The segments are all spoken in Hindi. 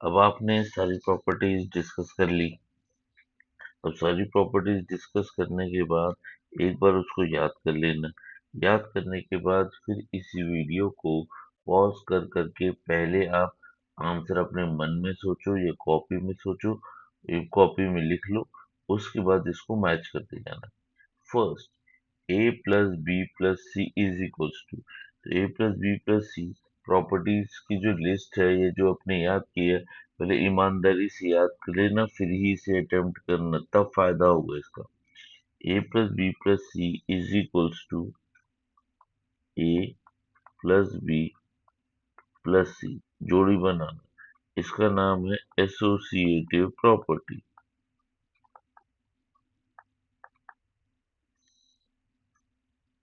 अब आपने सारी प्रॉपर्टीज डिस्कस कर ली। अब सारी प्रॉपर्टीज डिस्कस करने के बाद एक बार उसको याद कर लेना। याद करने के बाद फिर इसी वीडियो को पॉज कर करके पहले आप आंसर अपने मन में सोचो या कॉपी में सोचो, कॉपी में लिख लो। उसके बाद इसको मैच करते जाना। First, A plus B plus C is equals to, तो A plus B plus C properties की जो लिस्ट है, ये जो आपने याद की है, पहले ईमानदारी से याद कर लेना, फिर ही इसे अटेम्प्ट करना, तब फायदा होगा इसका। A plus B plus C is equals to A plus B plus C, जोड़ी बनाना, इसका नाम है associative property.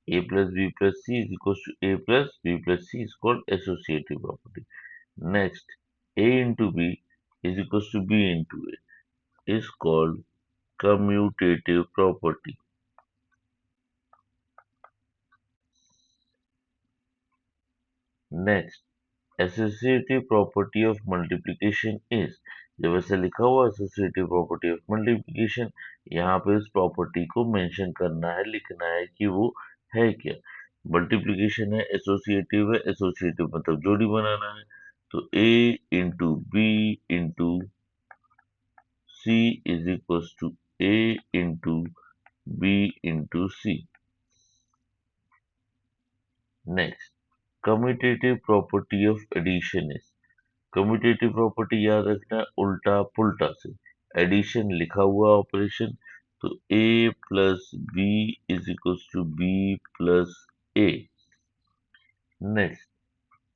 A plus B plus C is equals to A plus B plus C is called associative property. Next, A into B is equals to B into A is called commutative property. Next, associative property of multiplication is, जब ऐसे लिखा हुआ associative property of multiplication, यहाँ पे इस प्रॉपर्टी को मेंशन करना है, लिखना है कि वो है क्या। मल्टीप्लीकेशन है, एसोसिएटिव मतलब जोड़ी बनाना है। तो a into B into C is equal to a into B into C. Next, commutative property of addition is, commutative property याद रखना है उल्टा पुल्टा से। एडिशन लिखा हुआ ऑपरेशन, तो a plus B is equal to B plus A. Next,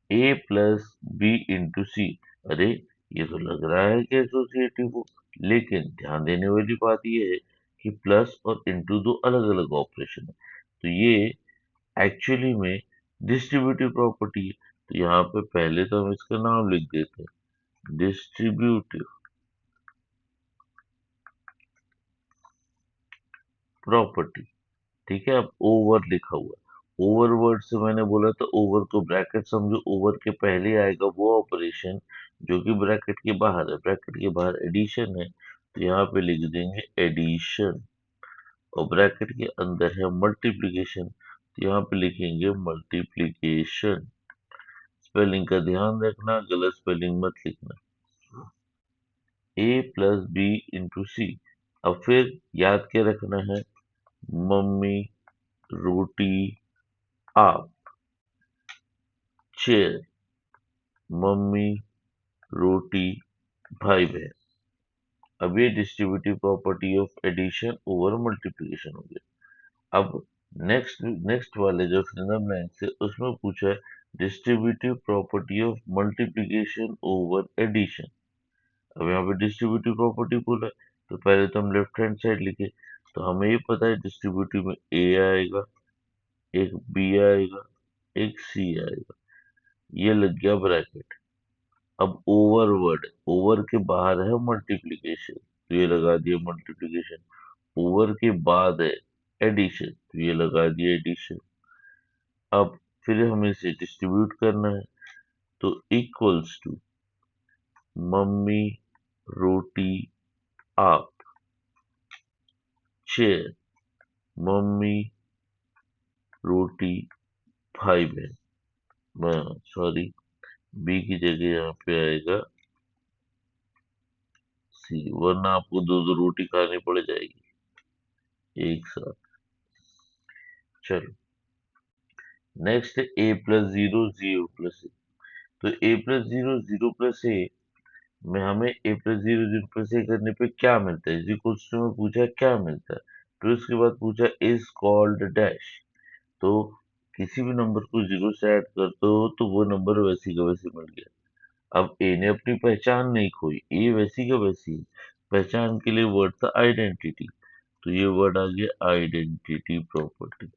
A plus B into C, अरे ये तो लग रहा है कि एसोसिएटिव हो, लेकिन ध्यान देने वाली बात ये है कि प्लस और इंटू दो अलग अलग ऑपरेशन है। तो ये एक्चुअली में डिस्ट्रीब्यूटिव प्रॉपर्टी है। तो यहाँ पे पहले तो हम इसका नाम लिख देते हैं, डिस्ट्रीब्यूटिव प्रॉपर्टी। ठीक है, अब ओवर लिखा हुआ है। ओवर वर्ड से मैंने बोला था ओवर को ब्रैकेट समझो, ओवर के पहले आएगा वो ऑपरेशन जो कि ब्रैकेट के बाहर है। ब्रैकेट के बाहर एडिशन है, तो यहाँ पे लिख देंगे एडिशन। और ब्रैकेट के अंदर है मल्टीप्लीकेशन, तो यहाँ पे लिखेंगे मल्टीप्लीकेशन। स्पेलिंग का ध्यान रखना, गलत स्पेलिंग मत लिखना। ए प्लस बी इंटू सी, अब फिर याद क्या रखना है, मम्मी, रोटी, आप, चेयर, मम्मी, रोटी, भाई बहन। अब ये distributive property of addition over multiplication हो गया। अब नेक्स्ट नेक्स्ट वाले जो फिल्म ब्लैंक से उसमें पूछा है distributive property of multiplication over addition. अब यहाँ पे डिस्ट्रीब्यूटिव प्रॉपर्टी बोला है, तो पहले तो हम लेफ्ट हैंड साइड लिखे। तो हमें ये पता है डिस्ट्रीब्यूटिव में ए आएगा, एक बी आएगा, एक सी आएगा। ये लग गया ब्रैकेट। अब ओवर वर्ड, ओवर के बाहर है मल्टीप्लीकेशन, तो ये लगा दिया मल्टीप्लीकेशन। ओवर के बाद है एडिशन, तो ये लगा दिया एडिशन। अब फिर हमें इसे डिस्ट्रीब्यूट करना है, तो इक्वल्स टू मम्मी, रोटी, आप, चेयर, मम्मी, रोटी, भाई बहन। सॉरी, बी की जगह यहाँ पे आएगा सी, वरना आपको दो दो रोटी खानी पड़ जाएगी एक साथ। चलो, नेक्स्ट है ए प्लस जीरो जीरो प्लस ए। तो A plus zero zero plus ए में हमें ए प्लस जीरो जीरो प्लस ए करने पे क्या मिलता है, इसी क्वेश्चन में पूछा है क्या मिलता है। फिर उसके बाद पूछा इज कॉल्ड डैश। तो किसी भी नंबर को जीरो से ऐड करते हो तो वो नंबर वैसी का वैसे मिल गया। अब ए ने अपनी पहचान नहीं खोई, ए वैसी का वैसी है। पहचान के लिए वर्ड था आइडेंटिटी, तो ये वर्ड आ गया आइडेंटिटी प्रॉपर्टी।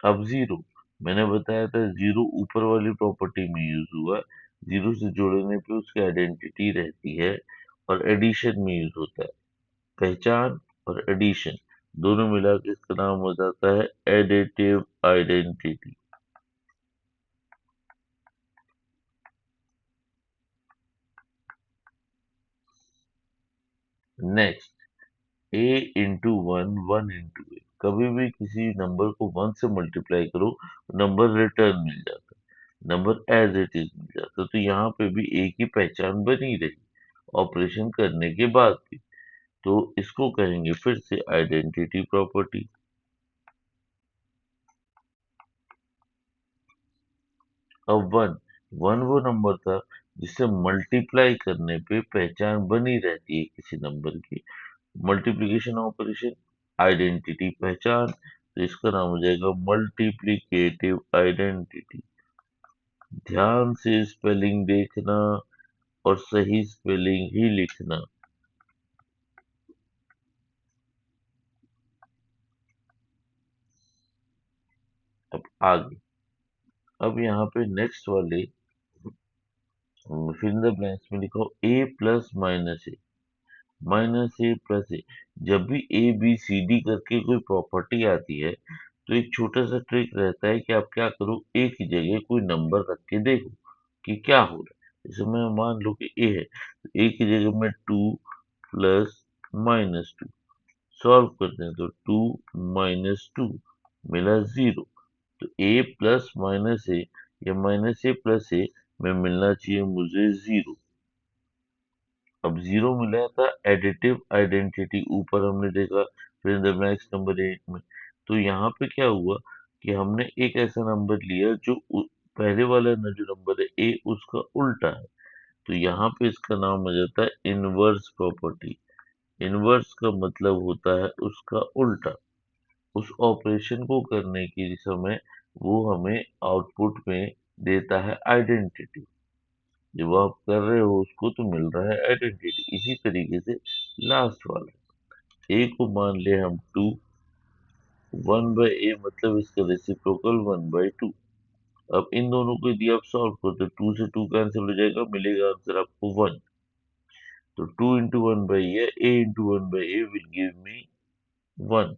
अब जीरो, मैंने बताया था जीरो ऊपर वाली प्रॉपर्टी में यूज हुआ। जीरो से जोड़ने पे उसकी आइडेंटिटी रहती है, और एडिशन में यूज होता है। पहचान और एडिशन दोनों मिला के इसका नाम हो जाता है एडिटिव आइडेंटिटी। नेक्स्ट ए इंटू वन, वन इंटू ए। कभी भी किसी नंबर को वन से मल्टीप्लाई करो, नंबर रिटर्न मिल जाता है, नंबर एज इट इज मिल जाता है। तो यहाँ पे भी ए की पहचान बनी रही ऑपरेशन करने के बाद भी। तो इसको कहेंगे फिर से आइडेंटिटी प्रॉपर्टी। अब वन, वन वो नंबर था जिसे मल्टीप्लाई करने पे पहचान बनी रहती है किसी नंबर की। मल्टीप्लिकेशन ऑपरेशन, आइडेंटिटी पहचान, तो इसका नाम हो जाएगा मल्टीप्लिकेटिव आइडेंटिटी। ध्यान से स्पेलिंग देखना और सही स्पेलिंग ही लिखना। अब आगे, अब यहाँ पे नेक्स्ट वाले फिल इन द ब्लैंक्स में लिखो ए प्लस माइनस ए, माइनस ए प्लस ए। जब भी ए बी सी डी करके कोई प्रॉपर्टी आती है तो एक छोटा सा ट्रिक रहता है कि आप क्या करो, ए की जगह कोई नंबर रख के देखो कि क्या हो रहा है। जैसे मैं मान लो कि ए है, तो ए की जगह मैं two plus minus two solve करते हैं, तो टू माइनस टू मिला जीरो। तो ए प्लस माइनस ए या माइनस ए प्लस ए में मिलना चाहिए मुझे जीरो। अब जीरो मिला था एडिटिव आइडेंटिटी, ऊपर हमने देखा फिर द नेक्स्ट नंबर एट में। तो यहाँ पे क्या हुआ कि हमने एक ऐसा नंबर लिया जो पहले वाला जो नंबर है ए उसका उल्टा है। तो यहाँ पे इसका नाम हो जाता है इनवर्स प्रॉपर्टी। इनवर्स का मतलब होता है उसका उल्टा। उस ऑपरेशन को करने के समय वो हमें आउटपुट में देता है आइडेंटिटी। जब आप कर रहे हो उसको तो मिल रहा है आइडेंटिटी। इसी तरीके से लास्ट वाला ए को मान ले हम टू, वन बाई ए मतलब इसका रेसिप्रोकल वन बाई टू। अब इन दोनों को यदि आप सॉल्व करते, टू से टू कैंसिल हो जाएगा, मिलेगा आंसर आपको वन। तो two into one by A into one by A will give me one.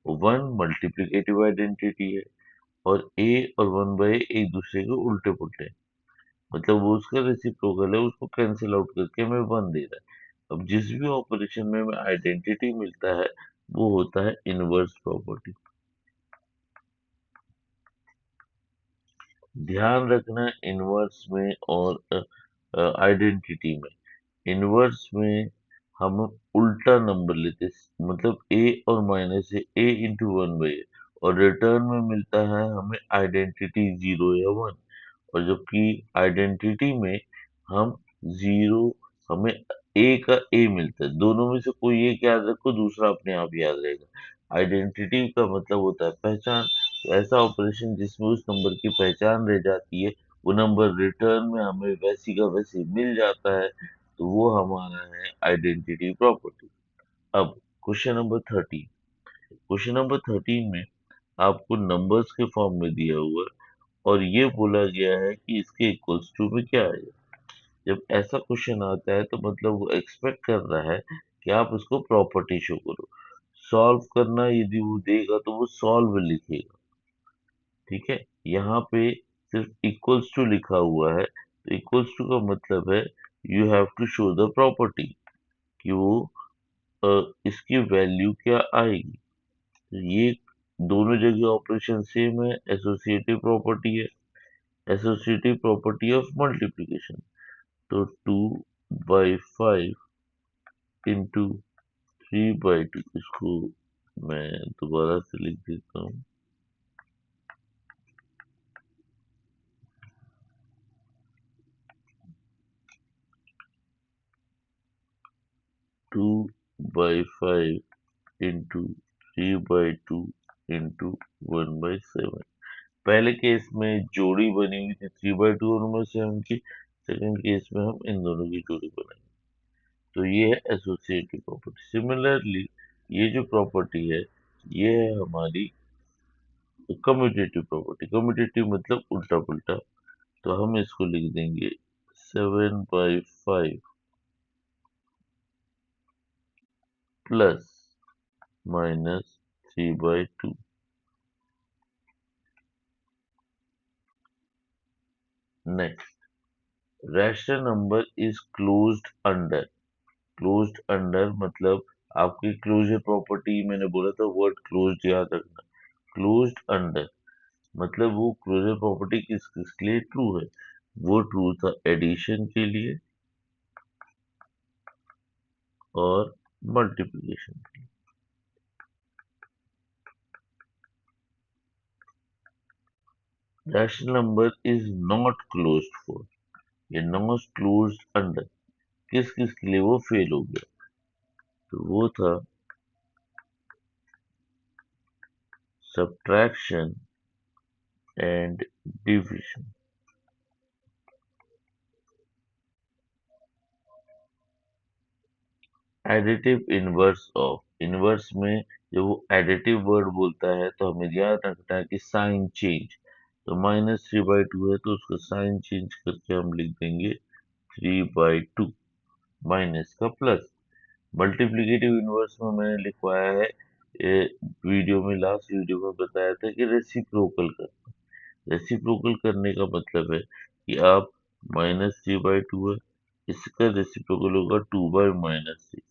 One multiplicative identity है और ए और वन बाई एक दूसरे के उल्टे पुल्टे हैं। मतलब वो उसका रेसिप्रोकल है, उसको कैंसिल आउट करके हमें वन दे रहा है। अब जिस भी ऑपरेशन में हमें आइडेंटिटी मिलता है वो होता है इनवर्स प्रॉपर्टी। ध्यान रखना इनवर्स में और आइडेंटिटी में। इनवर्स में हम उल्टा नंबर लेते हैं, मतलब ए और minus A into one by A, और रिटर्न में मिलता है हमें आइडेंटिटी जीरो या वन। और जबकि आइडेंटिटी में हम जीरो, हमें ए का ए मिलता है। दोनों में से कोई एक याद रखो, दूसरा अपने आप याद रहेगा। आइडेंटिटी का मतलब होता है पहचान। तो ऐसा ऑपरेशन जिसमें उस नंबर की पहचान रह जाती है, वो नंबर रिटर्न में हमें वैसी का वैसी मिल जाता है, तो वो हमारा है आइडेंटिटी प्रॉपर्टी। अब क्वेश्चन नंबर 13। क्वेश्चन नंबर 13 में आपको नंबर्स के फॉर्म में दिया हुआ है और ये बोला गया है कि इसके इक्वल्स टू में क्या है। जब ऐसा क्वेश्चन आता है तो मतलब वो एक्सपेक्ट कर रहा है कि आप उसको प्रॉपर्टी शो करो। सॉल्व करना यदि वो देगा तो वो सॉल्व लिखेगा, ठीक है। यहाँ पे सिर्फ इक्वल्स टू लिखा हुआ है, तो इक्वल्स टू का मतलब है you have to show the property कि वो इसकी वैल्यू क्या आएगी। तो ये दोनों जगह ऑपरेशन सेम है, एसोसिएटिव प्रॉपर्टी है, एसोसिएटिव प्रॉपर्टी ऑफ मल्टीप्लिकेशन। तो two by five into three by two, इसको मैं दोबारा से लिख देता हूँ। Two by five into three by two into one by seven. पहले केस में जोड़ी बनी हुई थी थ्री बाई टू और वन सेवन की, सेकंड केस में हम इन दोनों की जोड़ी बनाएंगे। तो ये है एसोसिएटिव प्रॉपर्टी। सिमिलरली ये जो प्रॉपर्टी है ये है हमारी कम्यूटेटिव प्रॉपर्टी। कम्यूटेटिव मतलब उल्टा पुल्टा। तो हम इसको लिख देंगे seven by five plus minus three by two. Next, rational number is closed under closed under मतलब आपकी क्लोजर प्रॉपर्टी मैंने बोला था, वर्ड क्लोज्ड याद रखना। क्लोज्ड अंडर मतलब वो क्लोजर प्रॉपर्टी किस किसके लिए ट्रू है? वो ट्रू था एडिशन के लिए और multiplication. Rational number is not closed for, ये नॉट क्लोज्ड अंडर किस किस के लिए वो फेल हो गया, तो वो था subtraction and division. Additive inverse of, inverse में जब वो एडिटिव वर्ड बोलता है तो हमें याद रखना है कि साइन चेंज, तो -3/2 है तो उसका साइन चेंज करके हम लिख देंगे 3/2 माइनस का प्लस। मल्टीप्लिकेटिव इनवर्स में मैंने लिखवाया है, वीडियो में लास्ट वीडियो में बताया था कि रेसिप्रोकल करना। रेसिप्रोकल करने का मतलब है कि आप -3/2 है, इसका रेसिप्रोकल होगा 2/-3।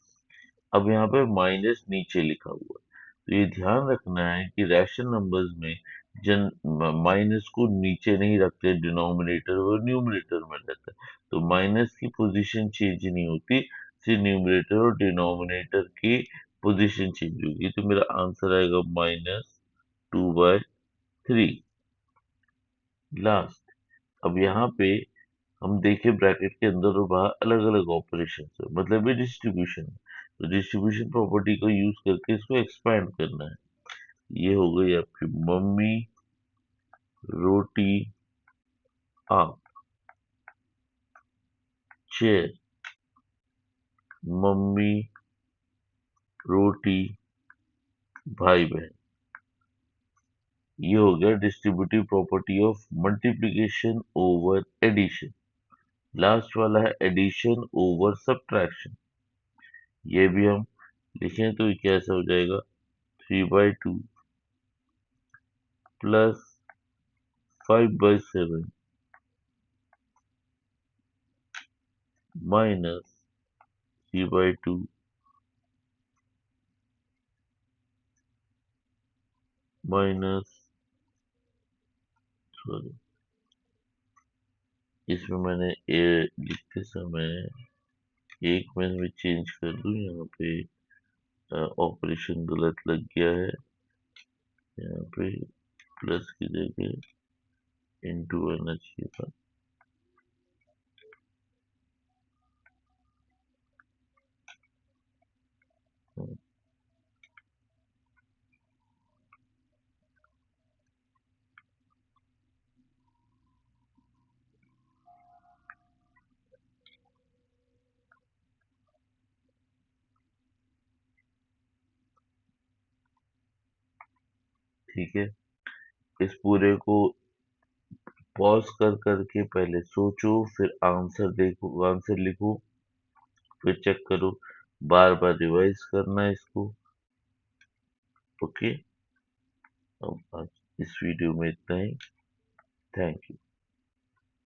अब यहाँ पे माइनस नीचे लिखा हुआ है, तो ये ध्यान रखना है कि रैशनल नंबर्स में जन माइनस को नीचे नहीं रखते, डिनोमिनेटर और न्यूमरेटर में रहता है, तो माइनस की पोजीशन चेंज नहीं होती, सिर्फ न्यूमरेटर और डिनोमिनेटर की पोजीशन चेंज होगी। तो मेरा आंसर आएगा -2/3 लास्ट। अब यहाँ पे हम देखें ब्रैकेट के अंदर और बाहर अलग अलग ऑपरेशन है, मतलब ये डिस्ट्रीब्यूशन है, तो डिस्ट्रीब्यूशन प्रॉपर्टी को यूज करके इसको एक्सपैंड करना है। ये हो गई आपकी मम्मी रोटी आप, चेयर, मम्मी रोटी भाई बहन। ये हो गया distributive property of multiplication over addition. Last वाला है एडिशन ओवर सब्ट्रैक्शन। ये भी हम लिखें तो ये कैसा हो जाएगा, 3/2 प्लस 5/7 माइनस 3/2 माइनस, सॉरी इसमें मैंने ए लिखते समय एक में चेंज कर दूं, यहाँ पे ऑपरेशन गलत लग गया है, यहाँ पे प्लस की जगह इनटू आना चाहिए था। हाँ, ठीक है। इस पूरे को पॉज कर करके पहले सोचो, फिर आंसर देखो, आंसर लिखो, फिर चेक करो, बार बार रिवाइज करना है इसको। ओके, अब आज इस वीडियो में इतना ही। Thank you.